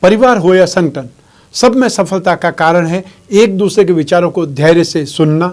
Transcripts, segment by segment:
परिवार हो या संगठन, सब में सफलता का कारण है एक दूसरे के विचारों को धैर्य से सुनना,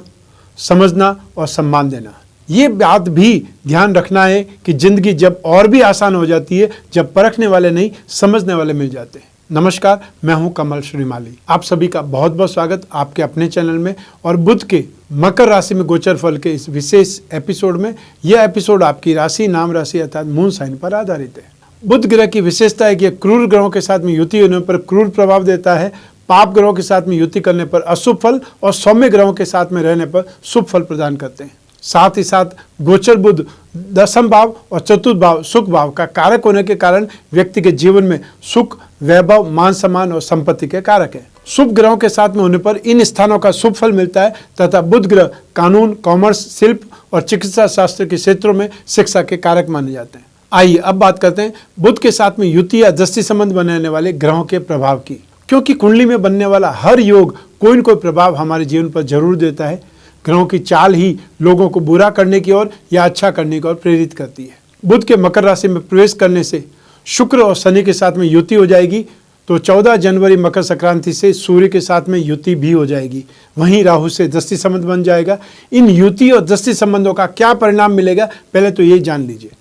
समझना और सम्मान देना। ये बात भी ध्यान रखना है कि जिंदगी जब और भी आसान हो जाती है जब परखने वाले नहीं समझने वाले मिल जाते हैं। नमस्कार, मैं हूं कमल श्रीमाली। आप सभी का बहुत बहुत स्वागत आपके अपने चैनल में। और बुध के मकर राशि में गोचर फल के इस विशेष एपिसोड में, यह एपिसोड आपकी राशि, नाम राशि अर्थात मून साइन पर आधारित है। बुध ग्रह की विशेषता है कि क्रूर ग्रहों के साथ में युति होने पर क्रूर प्रभाव देता है, पाप ग्रहों के साथ में युति करने पर अशुभ फल और सौम्य ग्रहों के साथ में रहने पर शुभ फल प्रदान करते हैं। साथ ही साथ गोचर बुध दशम भाव और चतुर्थ भाव सुख भाव का कारक होने के कारण व्यक्ति के जीवन में सुख, वैभव, मान सम्मान और संपत्ति के कारक है। शुभ ग्रहों के साथ में होने पर इन स्थानों का शुभ फल मिलता है तथा बुध ग्रह कानून, कॉमर्स, शिल्प और चिकित्सा शास्त्र के क्षेत्रों में शिक्षा के कारक माने जाते हैं। आइए अब बात करते हैं बुध के साथ में युति या दृष्टि संबंध बनाने वाले ग्रहों के प्रभाव की। क्योंकि कुंडली में बनने वाला हर योग कोई न कोई प्रभाव हमारे जीवन पर जरूर देता है। ग्रहों की चाल ही लोगों को बुरा करने की ओर या अच्छा करने की ओर प्रेरित करती है। बुध के मकर राशि में प्रवेश करने से शुक्र और शनि के साथ में युति हो जाएगी, तो 14 जनवरी मकर संक्रांति से सूर्य के साथ में युति भी हो जाएगी। वहीं राहु से दृष्टि संबंध बन जाएगा। इन युति और दृष्टि संबंधों का क्या परिणाम मिलेगा, पहले तो ये जान लीजिए।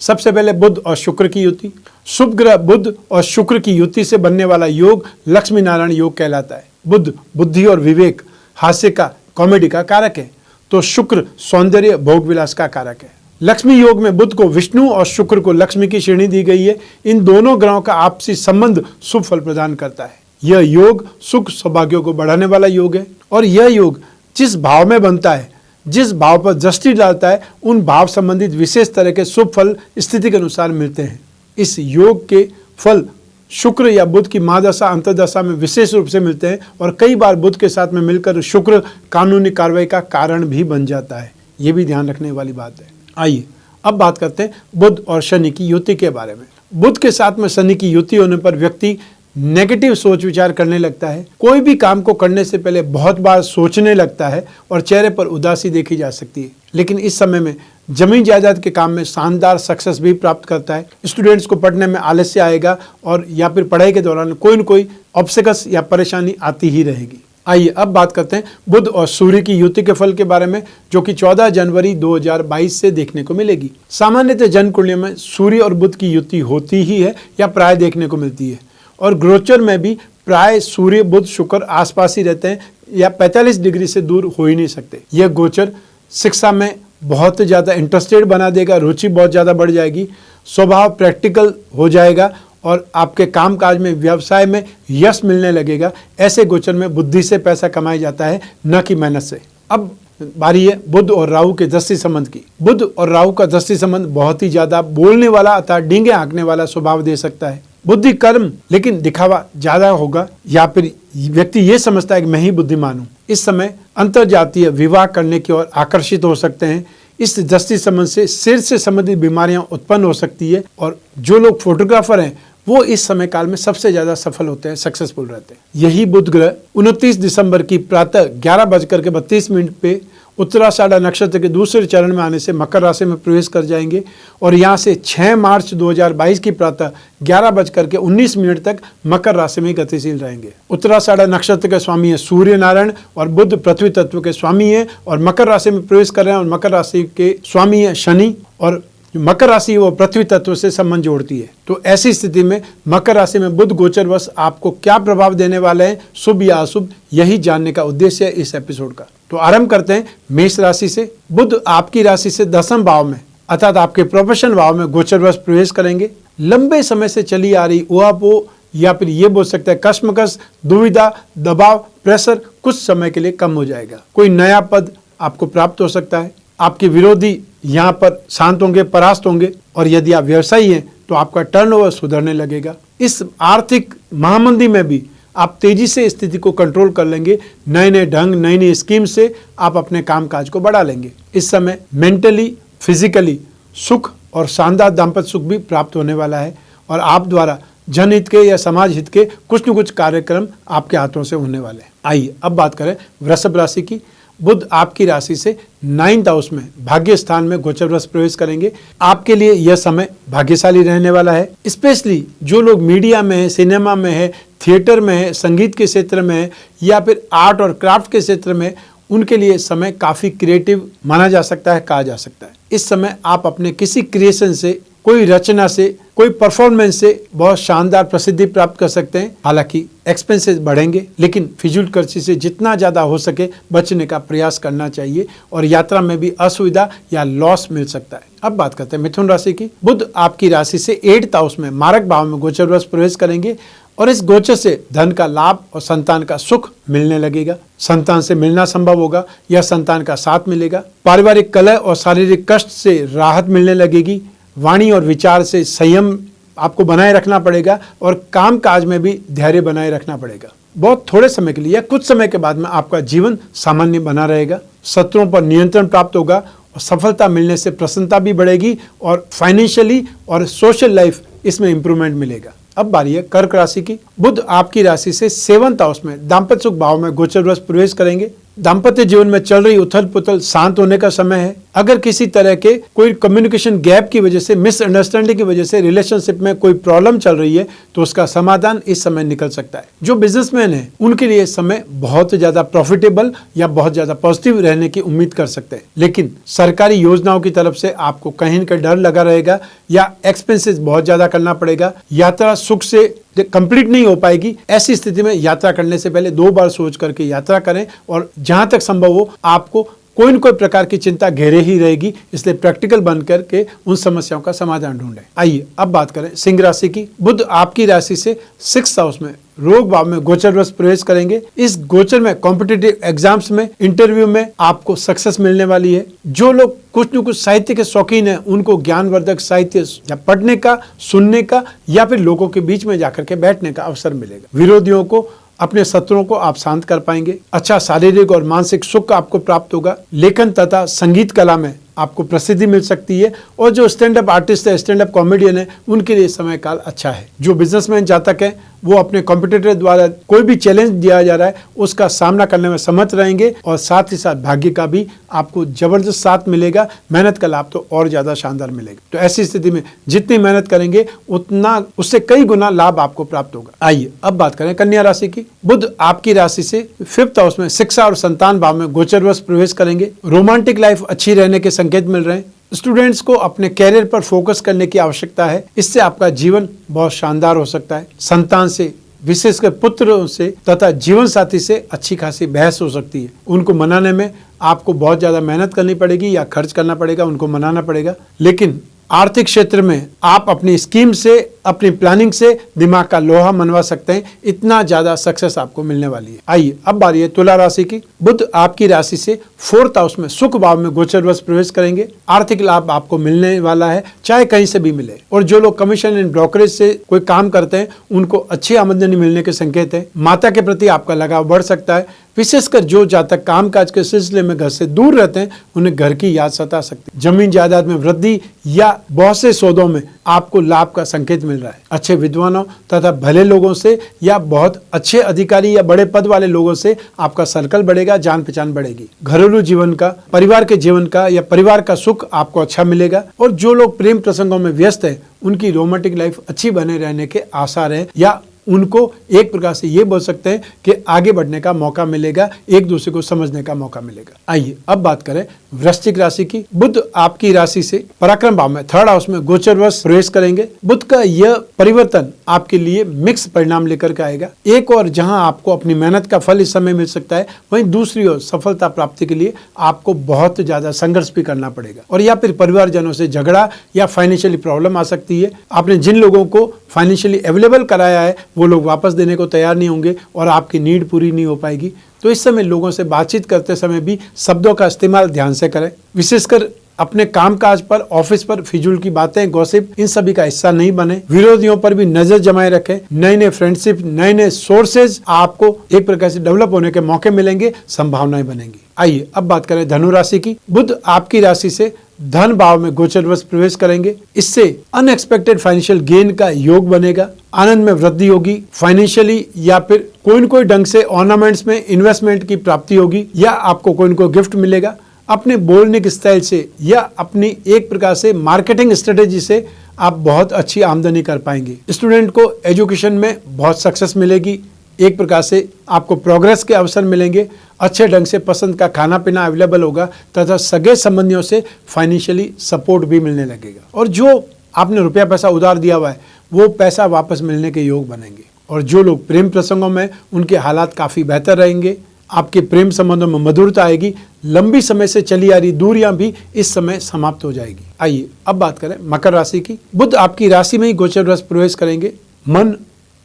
सबसे पहले बुध और शुक्र की युति। शुभ ग्रह बुध और शुक्र की युति से बनने वाला योग लक्ष्मी नारायण योग कहलाता है। बुध बुद्धि और विवेक, हास्य का, कॉमेडी का कारक है, तो शुक्र सौंदर्य, भोग विलास का कारक है। लक्ष्मी योग में बुध को विष्णु और शुक्र को लक्ष्मी की श्रेणी दी गई है। इन दोनों ग्रहों का आपसी संबंध शुभ फल प्रदान करता है। यह योग सुख सौभाग्यों को बढ़ाने वाला योग है और यह योग जिस भाव में बनता है, जिस भाव पर दृष्टि डालता है, उन भाव संबंधित विशेष तरह के शुभ फल स्थिति के अनुसार मिलते हैं। इस योग के फल शुक्र या बुध की महादशा अंतर्दशा में विशेष रूप से मिलते हैं और कई बार बुध के साथ में मिलकर शुक्र कानूनी कार्रवाई का कारण भी बन जाता है। ये भी ध्यान रखने वाली बात है। आइए अब बात करते हैं बुध और शनि की युति के बारे में। बुध के साथ में शनि की युति होने पर व्यक्ति नेगेटिव सोच विचार करने लगता है। कोई भी काम को करने से पहले बहुत बार सोचने लगता है और चेहरे पर उदासी देखी जा सकती है। लेकिन इस समय में जमीन जायदाद के काम में शानदार सक्सेस भी प्राप्त करता है। स्टूडेंट्स को पढ़ने में आलस्य आएगा और या फिर पढ़ाई के दौरान कोई न कोई ऑब्स्टेकल्स या परेशानी आती ही रहेगी। आइए अब बात करते हैं बुध और सूर्य की युति के फल के बारे में, जो कि 14 जनवरी 2022 से देखने को मिलेगी। सामान्यतः जन्म कुंडली में सूर्य और बुध की युति होती ही है या प्राय देखने को मिलती है और गोचर में भी प्राय सूर्य, बुध, शुक्र आसपास ही रहते हैं या 45 डिग्री से दूर हो ही नहीं सकते। यह गोचर शिक्षा में बहुत ज़्यादा इंटरेस्टेड बना देगा, रुचि बहुत ज़्यादा बढ़ जाएगी, स्वभाव प्रैक्टिकल हो जाएगा और आपके कामकाज में, व्यवसाय में यश मिलने लगेगा। ऐसे गोचर में बुद्धि से पैसा कमाया जाता है, न कि मेहनत से। अब बारी है बुध और राहु के दृष्टि संबंध की। बुध और राहु का दृष्टि संबंध बहुत ही ज्यादा बोलने वाला अर्थात डींगे हाँकने वाला स्वभाव दे सकता है। बुद्धि कर्म लेकिन दिखावा ज्यादा होगा या फिर व्यक्ति ये समझता है कि मैं ही बुद्धिमान हूँ। इस समय अंतरजातीय विवाह करने की ओर आकर्षित हो सकते हैं। इस दृष्टि संबंध से सिर से संबंधित बीमारियां उत्पन्न हो सकती है और जो लोग फोटोग्राफर हैं वो इस समय काल में सबसे ज्यादा सफल होते हैं, सक्सेसफुल रहते हैं। यही बुध ग्रह 29 दिसंबर की प्रातः 11:32 पे उत्तराषाढ़ा नक्षत्र के दूसरे चरण में आने से मकर राशि में प्रवेश कर जाएंगे और यहाँ से 6 मार्च 2022 की प्रातः 11:19 तक मकर राशि में गतिशील रहेंगे। उत्तराषाढ़ा नक्षत्र के स्वामी है सूर्य नारायण और बुध पृथ्वी तत्व के स्वामी है और मकर राशि में प्रवेश कर रहे हैं और मकर राशि के स्वामी है शनि और मकर राशि वो पृथ्वी तत्व से संबंध जोड़ती है। तो ऐसी स्थिति में मकर राशि में बुध गोचरवश आपको क्या प्रभाव देने वाले हैं, शुभ या अशुभ, यही जानने का उद्देश्य है इस एपिसोड का। तो आरंभ करते हैं मेष राशि से। बुध आपकी राशि से दशम भाव में अर्थात आपके प्रोफेशन भाव में गोचरवश प्रवेश करेंगे। लंबे समय से चली आ रही ऊहापोह या फिर ये बोल सकते हैं कश्मकश, दुविधा, दबाव, प्रेशर कुछ समय के लिए कम हो जाएगा। कोई नया पद आपको प्राप्त हो सकता है। आपके विरोधी यहाँ पर शांत होंगे, परास्त होंगे और यदि आप व्यवसायी हैं तो आपका टर्नओवर सुधरने लगेगा। इस आर्थिक महामंदी में भी आप तेजी से स्थिति को कंट्रोल कर लेंगे। नए नए ढंग, नई नई स्कीम से आप अपने कामकाज को बढ़ा लेंगे। इस समय मेंटली, फिजिकली सुख और शानदार दाम्पत्य सुख भी प्राप्त होने वाला है और आप द्वारा जनहित के या समाज हित के कुछ न कुछ कार्यक्रम आपके हाथों से होने वाले हैं। आइए अब बात करें वृषभ राशि की। बुध आपकी राशि से 9th हाउस में भाग्य स्थान में गोचरवश प्रवेश करेंगे। आपके लिए यह समय भाग्यशाली रहने वाला है। स्पेशली जो लोग मीडिया में है, सिनेमा में है, थिएटर में है, संगीत के क्षेत्र में है या फिर आर्ट और क्राफ्ट के क्षेत्र में, उनके लिए समय काफ़ी क्रिएटिव माना जा सकता है, कहा जा सकता है। इस समय आप अपने किसी क्रिएशन से, कोई रचना से, कोई परफॉर्मेंस से बहुत शानदार प्रसिद्धि प्राप्त कर सकते हैं। हालांकि एक्सपेंसेस बढ़ेंगे, लेकिन फिजूल खर्ची से जितना ज़्यादा हो सके बचने का प्रयास करना चाहिए और यात्रा में भी असुविधा या लॉस मिल सकता है। अब बात करते हैं मिथुन राशि की। बुध आपकी राशि से 8th हाउस में मारक भाव में गोचरवश प्रवेश करेंगे और इस गोचर से धन का लाभ और संतान का सुख मिलने लगेगा। संतान से मिलना संभव होगा या संतान का साथ मिलेगा। पारिवारिक कलह और शारीरिक कष्ट से राहत मिलने लगेगी। वाणी और विचार से संयम आपको बनाए रखना पड़ेगा और काम काज में भी धैर्य बनाए रखना पड़ेगा। बहुत थोड़े समय के लिए या कुछ समय के बाद में आपका जीवन सामान्य बना रहेगा। शत्रुओं पर नियंत्रण प्राप्त होगा और सफलता मिलने से प्रसन्नता भी बढ़ेगी और फाइनेंशियली और सोशल लाइफ इसमें इंप्रूवमेंट मिलेगा। अब बारी है कर्क राशि की। बुध आपकी राशि से 7th हाउस में दाम्पत्य सुख भाव में गोचरवश प्रवेश करेंगे। दाम्पत्य जीवन में चल रही उथल पुथल शांत होने का समय है। अगर किसी तरह के कोई कम्युनिकेशन गैप की वजह से, मिसअंडरस्टैंडिंग की वजह से रिलेशनशिप में कोई प्रॉब्लम चल रही है तो उसका समाधान इस समय निकल सकता है। जो बिजनेसमैन है उनके लिए समय बहुत ज्यादा प्रॉफिटेबल या बहुत ज्यादा पॉजिटिव रहने की उम्मीद कर सकते हैं, लेकिन सरकारी योजनाओं की तरफ से आपको कहीं न कहीं डर लगा रहेगा या एक्सपेंसेस बहुत ज्यादा करना पड़ेगा। यात्रा सुख से कंप्लीट नहीं हो पाएगी। ऐसी स्थिति में यात्रा करने से पहले 2 बार सोच करके यात्रा करें और जहां तक संभव हो आपको कोई न कोई प्रकार की चिंता घेरे ही रहेगी, इसलिए प्रैक्टिकल बन करके उन समस्याओं का समाधान ढूंढें। आइए अब बात करें सिंह राशि की। बुध आपकी राशि से 6th हाउस में रोग भाव में गोचरवश प्रवेश करेंगे। इस गोचर में कॉम्पिटिटिव एग्जाम्स में, इंटरव्यू में आपको सक्सेस मिलने वाली है। जो लोग कुछ न कुछ साहित्य के शौकीन हैं उनको ज्ञानवर्धक साहित्य या पढ़ने का, सुनने का या फिर लोगों के बीच में जाकर के बैठने का अवसर मिलेगा। विरोधियों को, अपने शत्रुओं को आप शांत कर पाएंगे। अच्छा शारीरिक और मानसिक सुख आपको प्राप्त होगा। लेखन तथा संगीत कला में आपको प्रसिद्धि मिल सकती है और जो स्टैंड अप आर्टिस्ट है, स्टैंड अप कॉमेडियन है, उनके लिए समय काल अच्छा है। जो बिजनेसमैन जातक है वो अपने कॉम्पिटिटर द्वारा कोई भी चैलेंज दिया जा रहा है उसका सामना करने में समर्थ रहेंगे और साथ ही साथ भाग्य का भी आपको जबरदस्त साथ मिलेगा। मेहनत का लाभ तो और ज्यादा शानदार मिलेगा। तो ऐसी स्थिति में जितनी मेहनत करेंगे उतना उससे कई गुना लाभ आपको प्राप्त होगा। आइए अब बात करें कन्या राशि की। बुध आपकी राशि से 5th हाउस में शिक्षा और संतान भाव में गोचरवश प्रवेश करेंगे। रोमांटिक लाइफ अच्छी रहने के संकेत मिल रहे हैं। स्टूडेंट्स को अपने कैरियर पर फोकस करने की आवश्यकता है, इससे आपका जीवन बहुत शानदार हो सकता है। संतान से, विशेषकर पुत्रों से तथा जीवन साथी से अच्छी खासी बहस हो सकती है। उनको मनाने में आपको बहुत ज्यादा मेहनत करनी पड़ेगी या खर्च करना पड़ेगा, उनको मनाना पड़ेगा। लेकिन आर्थिक क्षेत्र में आप अपनी स्कीम से, अपनी प्लानिंग से दिमाग का लोहा मनवा सकते हैं। इतना ज्यादा सक्सेस आपको मिलने वाली है। आइए अब बारी है तुला राशि की। बुध आपकी राशि से 4th हाउस में सुख भाव में गोचरवश प्रवेश करेंगे। आर्थिक लाभ आपको मिलने वाला है, चाहे कहीं से भी मिले। और जो लोग कमीशन एंड ब्रोकरेज से कोई काम करते हैं उनको अच्छी आमदनी मिलने के संकेत है। माता के प्रति आपका लगाव बढ़ सकता है। विशेषकर जो जातक कामकाज के सिलसिले में घर से दूर रहते हैं उन्हें घर की याद सता सकती है। जमीन जायदाद में वृद्धि या बहुत से सौदों में आपको लाभ का संकेत मिल रहा है। अच्छे विद्वानों तथा भले लोगों से या बहुत अच्छे अधिकारी या बड़े पद वाले लोगों से आपका सर्कल बढ़ेगा, जान पहचान बढ़ेगी। घरेलू जीवन का, परिवार के जीवन का या परिवार का सुख आपको अच्छा मिलेगा। और जो लोग प्रेम प्रसंगों में व्यस्त है उनकी रोमांटिक लाइफ अच्छी बने रहने के आसार है या उनको एक प्रकार से ये बोल सकते हैं कि आगे बढ़ने का मौका मिलेगा, एक दूसरे को समझने का मौका मिलेगा। आइए अब बात करें वृश्चिक राशि की। बुध आपकी राशि से पराक्रम भाव में 3rd हाउस में गोचरवश प्रवेश करेंगे। बुध का यह परिवर्तन आपके लिए मिक्स परिणाम लेकर के आएगा। एक और जहां आपको अपनी मेहनत का फल इस समय मिल सकता है, वहीं दूसरी ओर सफलता प्राप्ति के लिए आपको बहुत ज्यादा संघर्ष भी करना पड़ेगा और या फिर परिवारजनों से झगड़ा या फाइनेंशियली प्रॉब्लम आ सकती है। आपने जिन लोगों को फाइनेंशियली अवेलेबल कराया है वो लोग वापस देने को तैयार नहीं होंगे और आपकी नीड पूरी नहीं हो पाएगी। तो इस समय लोगों से बातचीत करते समय भी शब्दों का इस्तेमाल ध्यान से करें। विशेषकर अपने कामकाज पर, ऑफिस पर फिजूल की बातें, गॉसिप, इन सभी का हिस्सा नहीं बने। विरोधियों पर भी नजर जमाए रखें। नए नए फ्रेंडशिप, नए नए सोर्सेज आपको एक प्रकार से डेवलप होने के मौके मिलेंगे, संभावनाएं बनेंगी। आइए अब बात करें धनु राशि की। बुध आपकी राशि से धन भाव में गोचरवश प्रवेश करेंगे। इससे अनएक्सपेक्टेड फाइनेंशियल गेन का योग बनेगा, आनंद में वृद्धि होगी, फाइनेंशियली या फिर कोई न कोई ढंग से ऑर्नामेंट्स में इन्वेस्टमेंट की प्राप्ति होगी, या आपको कोई न कोई गिफ्ट मिलेगा। अपने बोलने के स्टाइल से या अपनी एक प्रकार से मार्केटिंग स्ट्रेटेजी से आप बहुत अच्छी आमदनी कर पाएंगे। स्टूडेंट को एजुकेशन में बहुत सक्सेस मिलेगी, एक प्रकार से आपको प्रोग्रेस के अवसर मिलेंगे, अच्छे ढंग से पसंद का खाना पीना अवेलेबल होगा तथा सगे संबंधियों से फाइनेंशियली सपोर्ट भी मिलने लगेगा। और जो आपने रुपया पैसा उधार दिया हुआ है वो पैसा वापस मिलने के योग बनेंगे। और जो लोग प्रेम प्रसंगों में उनके हालात काफ़ी बेहतर रहेंगे, आपके प्रेम संबंधों में मधुरता आएगी, लंबी समय से चली आ रही दूरियां भी इस समय समाप्त हो जाएगी। आइए अब बात करें मकर राशि की। बुध आपकी राशि में ही गोचरवश प्रवेश करेंगे। मन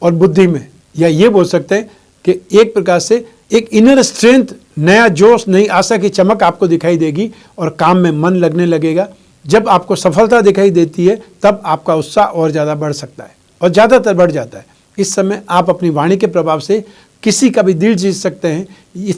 और बुद्धि में, या ये बोल सकते हैं कि एक प्रकार से एक इनर स्ट्रेंथ, नया जोश, नई आशा की चमक आपको दिखाई देगी और काम में मन लगने लगेगा। जब आपको सफलता दिखाई देती है तब आपका उत्साह और ज़्यादा बढ़ सकता है और ज़्यादातर बढ़ जाता है। इस समय आप अपनी वाणी के प्रभाव से किसी का भी दिल जीत सकते हैं।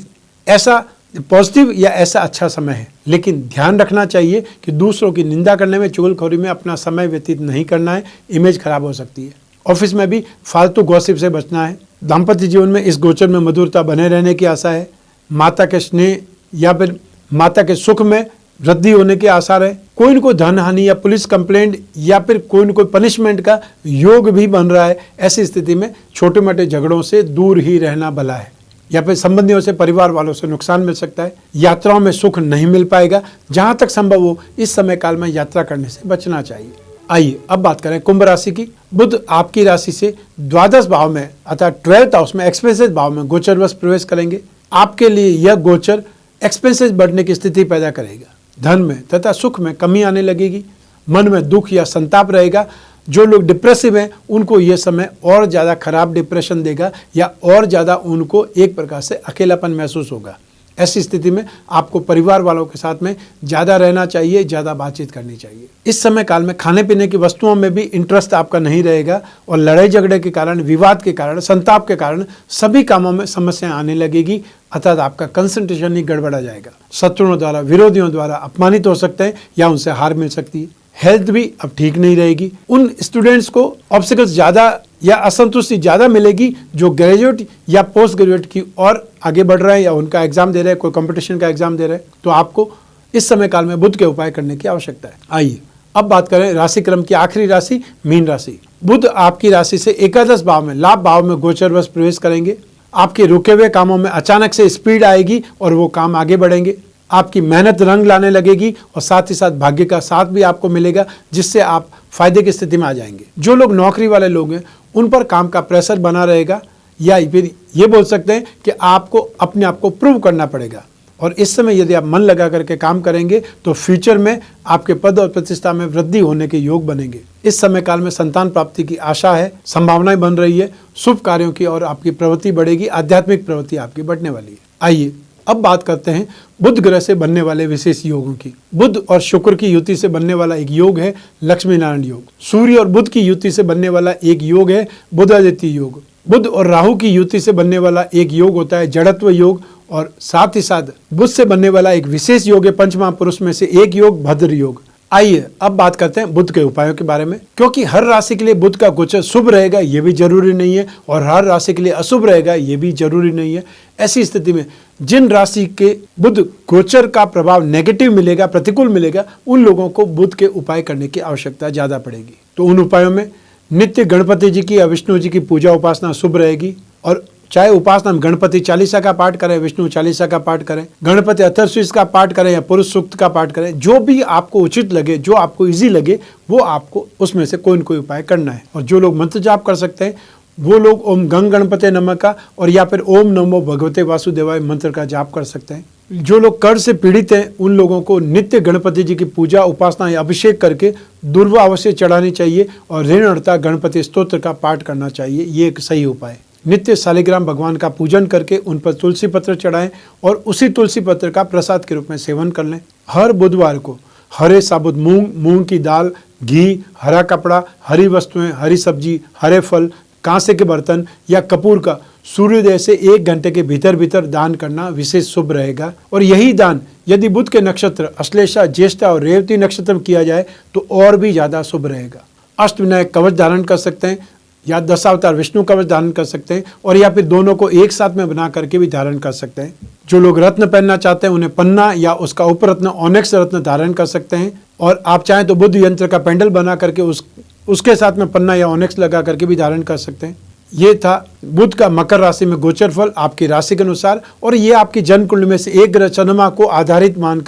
ऐसा पॉजिटिव या ऐसा अच्छा समय है, लेकिन ध्यान रखना चाहिए कि दूसरों की निंदा करने में, चुगलखोरी में अपना समय व्यतीत नहीं करना है, इमेज खराब हो सकती है। ऑफिस में भी फालतू गॉसिप से बचना है। दाम्पत्य जीवन में इस गोचर में मधुरता बने रहने की आशा है। माता के स्नेह या फिर माता के सुख में वृद्धि होने के आसार है। कोई न कोई धन हानि या पुलिस कंप्लेंट या फिर कोई न कोई पनिशमेंट का योग भी बन रहा है। ऐसी स्थिति में छोटे मोटे झगड़ों से दूर ही रहना भला है, या फिर संबंधियों से, परिवार वालों से नुकसान मिल सकता है। यात्राओं में सुख नहीं मिल पाएगा। जहां तक संभव हो इस समय काल में यात्रा करने से बचना चाहिए। आइए अब बात करें कुंभ राशि की। बुध आपकी राशि से द्वादश भाव में अर्थात 12th हाउस में, एक्सपेंसेस भाव में गोचरवश प्रवेश करेंगे। आपके लिए यह गोचर एक्सपेंसेस बढ़ने की स्थिति पैदा करेगा। धन में तथा सुख में कमी आने लगेगी। मन में दुख या संताप रहेगा। जो लोग डिप्रेसिव हैं उनको यह समय और ज़्यादा खराब डिप्रेशन देगा, या और ज़्यादा उनको एक प्रकार से अकेलापन महसूस होगा। ऐसी स्थिति में आपको परिवार वालों के साथ में ज़्यादा रहना चाहिए, ज़्यादा बातचीत करनी चाहिए। इस समय काल में खाने पीने की वस्तुओं में भी इंटरेस्ट आपका नहीं रहेगा और लड़ाई झगड़े के कारण, विवाद के कारण, संताप के कारण सभी कामों में समस्याएं आने लगेगी, अर्थात आपका कंसंट्रेशन ही गड़बड़ा जाएगा। शत्रुओं द्वारा, विरोधियों द्वारा अपमानित हो सकते हैं या उनसे हार मिल सकती है। हेल्थ भी अब ठीक नहीं रहेगी। उन स्टूडेंट्स को ऑब्स्टिकल्स ज़्यादा या असंतुष्टि ज़्यादा मिलेगी जो ग्रेजुएट या पोस्ट ग्रेजुएट की ओर आगे बढ़ रहे हैं या उनका एग्जाम दे रहे हैं, कोई कंपटीशन का एग्जाम दे रहे हैं। तो आपको इस समय काल में बुध के उपाय करने की आवश्यकता है। आइए अब बात करें राशि क्रम की आखिरी राशि मीन राशि। बुध आपकी राशि से एकादश भाव में, लाभ भाव में गोचरवश प्रवेश करेंगे। आपके रुके हुए कामों में अचानक से स्पीड आएगी और वो काम आगे बढ़ेंगे। आपकी मेहनत रंग लाने लगेगी और साथ ही साथ भाग्य का साथ भी आपको मिलेगा, जिससे आप फायदे की स्थिति में आ जाएंगे। जो लोग नौकरी वाले लोग हैं उन पर काम का प्रेशर बना रहेगा, या फिर ये बोल सकते हैं कि आपको अपने आप को प्रूव करना पड़ेगा। और इस समय यदि आप मन लगा करके काम करेंगे तो फ्यूचर में आपके पद और प्रतिष्ठा में वृद्धि होने के योग बनेंगे। इस समय काल में संतान प्राप्ति की आशा है, संभावनाएं बन रही है, शुभ कार्यों की और आपकी प्रवृत्ति बढ़ेगी, आध्यात्मिक प्रवृत्ति आपकी बढ़ने वाली है। आइए अब बात करते हैं बुध ग्रह से बनने वाले विशेष योगों की। बुध और शुक्र की युति से बनने वाला एक योग है लक्ष्मी नारायण योग। सूर्य और बुध की युति से बनने वाला एक योग है बुधादित्य योग। बुध और राहु की युति से बनने वाला एक योग होता है जड़त्व योग, और साथ ही साथ बुध से बनने वाला एक विशेष योग है पंचमहापुरुष में से एक योग भद्र योग। आइए अब बात करते हैं बुध के उपायों के बारे में। क्योंकि हर राशि के लिए बुध का गोचर शुभ रहेगा ये भी जरूरी नहीं है, और हर राशि के लिए अशुभ रहेगा ये भी जरूरी नहीं है। ऐसी स्थिति में जिन राशि के बुध गोचर का प्रभाव नेगेटिव मिलेगा, प्रतिकूल मिलेगा, उन लोगों को बुध के उपाय करने की आवश्यकता ज्यादा पड़ेगी। तो उन उपायों में नित्य गणपति जी की या विष्णु जी की पूजा उपासना शुभ रहेगी। और चाहे उपासना में गणपति चालीसा का पाठ करें, विष्णु चालीसा का पाठ करें, गणपति अथर्वशीष का पाठ करें या पुरुष सूक्त का पाठ करें, जो भी आपको उचित लगे, जो आपको इजी लगे, वो आपको उसमें से कोई न कोई उपाय करना है। और जो लोग मंत्र जाप कर सकते हैं वो लोग ओम गंग गणपते नमः का और या फिर ओम नमो भगवते वासुदेवाय मंत्र का जाप कर सकते हैं। जो लोग कर्ज से पीड़ित हैं उन लोगों को नित्य गणपति जी की पूजा उपासना या अभिषेक करके दुर्वा अवश्य चढ़ानी चाहिए और ऋण हरता गणपति स्तोत्र का पाठ करना चाहिए। ये एक सही उपाय है। नित्य शालिग्राम भगवान का पूजन करके उन पर तुलसी पत्र चढ़ाएं और उसी तुलसी पत्र का प्रसाद के रूप में सेवन कर लें। हर बुधवार को हरे साबुत मूंग, मूंग की दाल, घी, हरा कपड़ा, हरी वस्तुएं, हरी सब्जी, हरे फल, कांसे के बर्तन या कपूर का सूर्योदय से 1 घंटे के भीतर भीतर दान करना विशेष शुभ रहेगा। और यही दान यदि बुध के नक्षत्र अश्लेषा, ज्येष्ठा और रेवती नक्षत्र में किया जाए तो और भी ज़्यादा शुभ रहेगा। अष्टविनायक कवच धारण कर सकते हैं या दशावतार विष्णु कवच धारण कर सकते हैं, और या फिर दोनों को एक साथ में बना करके भी धारण कर सकते हैं। जो लोग रत्न पहनना चाहते हैं उन्हें पन्ना या उसका उपरत्न ऑनेक्स रत्न धारण कर सकते हैं, और आप चाहें तो बुध यंत्र का पेंडल बना करके उसके साथ में पन्ना या ऑनेक्स लगा करके भी धारण कर सकते हैं। ये था बुध का मकर राशि में गोचर फल आपकी राशि के अनुसार, और ये आपकी जन्म कुंडली में से एक ग्रह चंद्रमा को आधार मान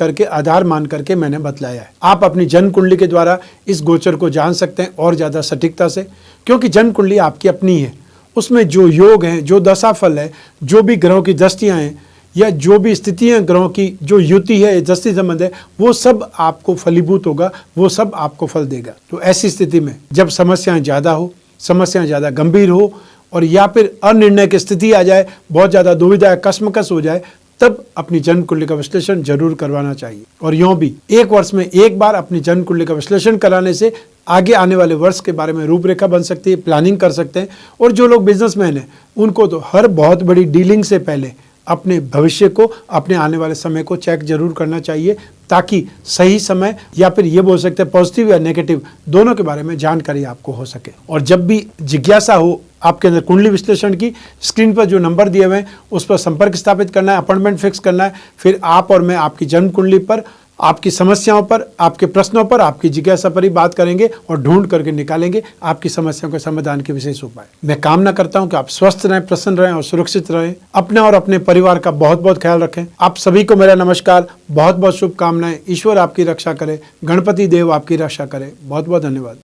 करके मैंने बतलाया है। आप अपनी जन्म कुंडली के द्वारा इस गोचर को जान सकते हैं और ज़्यादा सटीकता से, क्योंकि जन्म कुंडली आपकी अपनी है। उसमें जो योग हैं, जो दशा फल है, जो भी ग्रहों की दृष्टियाँ हैं या जो भी स्थितियाँ ग्रहों की जो युति है, दृष्टि संबंध है, वो सब आपको फलीभूत होगा, वो सब आपको फल देगा। तो ऐसी स्थिति में जब समस्याएं ज़्यादा हो, समस्याएं ज़्यादा गंभीर हो, और या फिर अनिर्णय की स्थिति आ जाए, बहुत ज़्यादा दुविधा कश्मकश हो जाए, तब अपनी जन्म कुंडली का विश्लेषण जरूर करवाना चाहिए। और यूँ भी एक वर्ष में एक बार अपनी जन्म कुंडली का विश्लेषण कराने से आगे आने वाले वर्ष के बारे में रूपरेखा बन सकती है, प्लानिंग कर सकते हैं। और जो लोग बिजनेसमैन हैं उनको तो हर बहुत बड़ी डीलिंग से पहले अपने भविष्य को, अपने आने वाले समय को चेक जरूर करना चाहिए, ताकि सही समय या फिर ये बोल सकते हैं पॉजिटिव या नेगेटिव दोनों के बारे में जानकारी आपको हो सके। और जब भी जिज्ञासा हो आपके अंदर कुंडली विश्लेषण की, स्क्रीन पर जो नंबर दिए हुए हैं उस पर संपर्क स्थापित करना है, अपॉइंटमेंट फिक्स करना है। फिर आप और मैं आपकी जन्म कुंडली पर, आपकी समस्याओं पर, आपके प्रश्नों पर, आपकी जिज्ञासा पर ही बात करेंगे और ढूंढ करके निकालेंगे आपकी समस्याओं के समाधान के विशेष उपाय। मैं कामना करता हूं कि आप स्वस्थ रहें, प्रसन्न रहें और सुरक्षित रहें। अपने और अपने परिवार का बहुत बहुत ख्याल रखें। आप सभी को मेरा नमस्कार, बहुत बहुत शुभकामनाएं। ईश्वर आपकी रक्षा करे, गणपति देव आपकी रक्षा करे। बहुत बहुत धन्यवाद।